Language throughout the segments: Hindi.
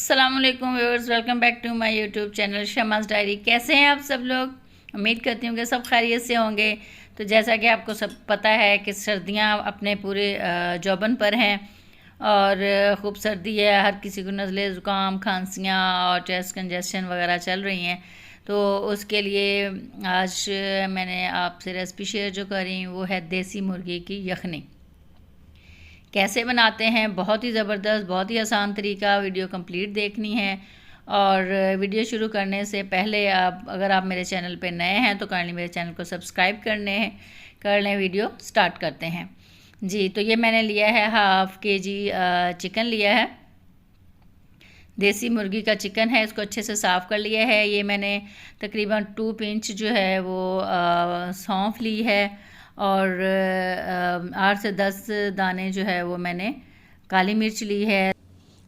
अस्सलामुअलैकुम viewers, welcome back to my YouTube channel Shama's diary. कैसे हैं आप सब लोग? उम्मीद करती हूँ कि सब खैरियत से होंगे। तो जैसा कि आपको सब पता है कि सर्दियाँ अपने पूरे जौबन पर हैं और ख़ूब सर्दी है, हर किसी को नज़ले ज़ुकाम खांसियाँ और चेस्ट कंजेशन वगैरह चल रही हैं। तो उसके लिए आज मैंने आपसे रेसिपी शेयर जो कर रही हूँ वो है देसी मुर्गी की यखनी। कैसे बनाते हैं, बहुत ही ज़बरदस्त, बहुत ही आसान तरीका। वीडियो कंप्लीट देखनी है और वीडियो शुरू करने से पहले अगर आप मेरे चैनल पे नए हैं तो काइंडली मेरे चैनल को सब्सक्राइब कर लें। वीडियो स्टार्ट करते हैं जी। तो ये मैंने लिया है हाफ़ kg चिकन लिया है, देसी मुर्गी का चिकन है। इसको अच्छे से साफ़ कर लिया है। ये मैंने तकरीबन 2 पिंच जो है वो सौंफ ली है और 8 से 10 दाने जो है वो मैंने काली मिर्च ली है,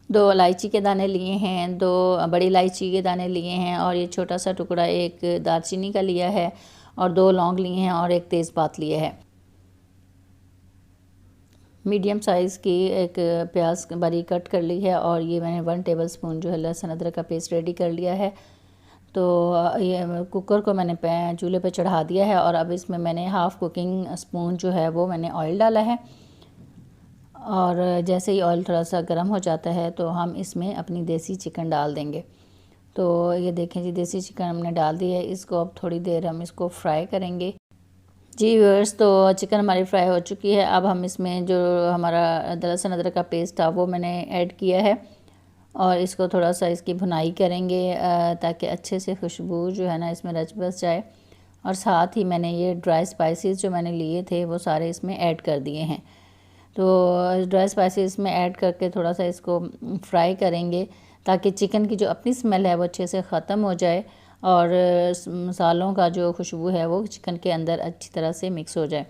2 इलायची के दाने लिए हैं, 2 बड़ी इलायची के दाने लिए हैं और ये छोटा सा टुकड़ा एक दालचीनी का लिया है और 2 लौंग लिए हैं और एक तेज़पात लिया है। मीडियम साइज़ की एक प्याज बारीक कट कर ली है और ये मैंने 1 टेबल स्पून जो है लहसुन अदरक का पेस्ट रेडी कर लिया है। तो ये कुकर को मैंने चूल्हे पे चढ़ा दिया है और अब इसमें मैंने हाफ़ कुकिंग स्पून जो है वो मैंने ऑयल डाला है और जैसे ही ऑयल थोड़ा सा गर्म हो जाता है तो हम इसमें अपनी देसी चिकन डाल देंगे। तो ये देखें जी, देसी चिकन हमने डाल दी है। इसको अब थोड़ी देर हम इसको फ्राई करेंगे जी व्यूअर्स। तो चिकन हमारी फ्राई हो चुकी है। अब हम इसमें जो हमारा लहसुन अदरक का पेस्ट था वो मैंने ऐड किया है और इसको थोड़ा सा इसकी भुनाई करेंगे ताकि अच्छे से खुशबू जो है ना इसमें रच बस जाए। और साथ ही मैंने ये ड्राई स्पाइसेस जो मैंने लिए थे वो सारे इसमें ऐड कर दिए हैं। तो ड्राई स्पाइसेस इसमें ऐड करके थोड़ा सा इसको फ्राई करेंगे ताकि चिकन की जो अपनी स्मेल है वो अच्छे से ख़त्म हो जाए और मसालों का जो खुशबू है वो चिकन के अंदर अच्छी तरह से मिक्स हो जाए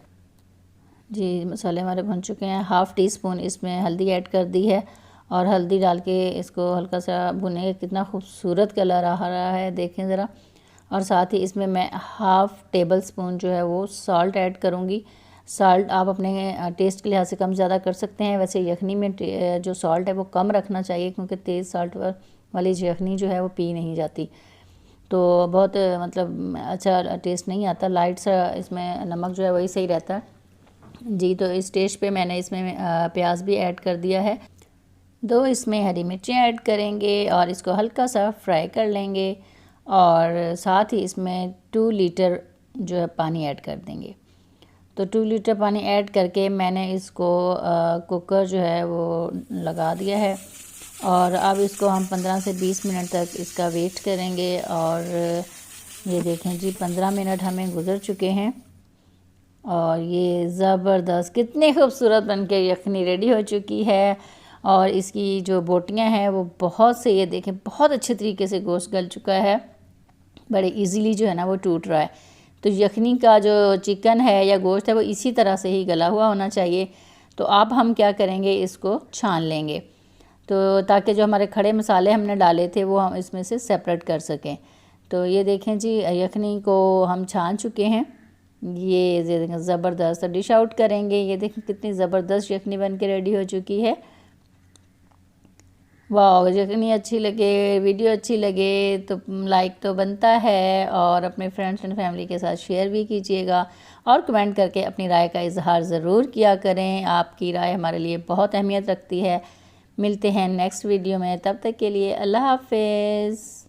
जी। मसाले हमारे भुन चुके हैं। हाफ़ टी स्पून इसमें हल्दी ऐड कर दी है और हल्दी डाल के इसको हल्का सा भुने। कितना खूबसूरत कलर आ रहा है, देखें ज़रा। और साथ ही इसमें मैं हाफ़ टेबल स्पून जो है वो सॉल्ट ऐड करूँगी। सॉल्ट आप अपने टेस्ट के लिहाज से कम ज़्यादा कर सकते हैं। वैसे यखनी में जो सॉल्ट है वो कम रखना चाहिए क्योंकि तेज़ सॉल्ट वाली यखनी जो है वो पी नहीं जाती, तो बहुत मतलब अच्छा टेस्ट नहीं आता। लाइट सा इसमें नमक जो है वही सही रहता है जी। तो इस स्टेज पे मैंने इसमें प्याज भी ऐड कर दिया है, 2 इसमें हरी मिर्चें ऐड करेंगे और इसको हल्का सा फ्राई कर लेंगे और साथ ही इसमें 2 लीटर जो है पानी ऐड कर देंगे। तो 2 लीटर पानी ऐड करके मैंने इसको कुकर जो है वो लगा दिया है और अब इसको हम 15 से 20 मिनट तक इसका वेट करेंगे। और ये देखें जी, 15 मिनट हमें गुज़र चुके हैं और ये ज़बरदस्त कितनी खूबसूरत बनके यखनी रेडी हो चुकी है। और इसकी जो बोटियां हैं वो बहुत से, ये देखें बहुत अच्छे तरीके से गोश्त गल चुका है, बड़े इजीली जो है ना वो टूट रहा है। तो यखनी का जो चिकन है या गोश्त है वो इसी तरह से ही गला हुआ होना चाहिए। तो अब हम क्या करेंगे, इसको छान लेंगे तो ताकि जो हमारे खड़े मसाले हमने डाले थे वो हम इसमें से सेपरेट कर सकें। तो ये देखें जी, यखनी को हम छान चुके हैं। ये देखें ज़बरदस्त डिश आउट करेंगे। ये देखें कितनी ज़बरदस्त यखनी बन के रेडी हो चुकी है। वाह, यखनी अच्छी लगे, वीडियो अच्छी लगे तो लाइक तो बनता है और अपने फ्रेंड्स एंड फैमिली के साथ शेयर भी कीजिएगा और कमेंट करके अपनी राय का इजहार ज़रूर किया करें। आपकी राय हमारे लिए बहुत अहमियत रखती है। मिलते हैं नेक्स्ट वीडियो में, तब तक के लिए अल्लाह हाफ़िज़।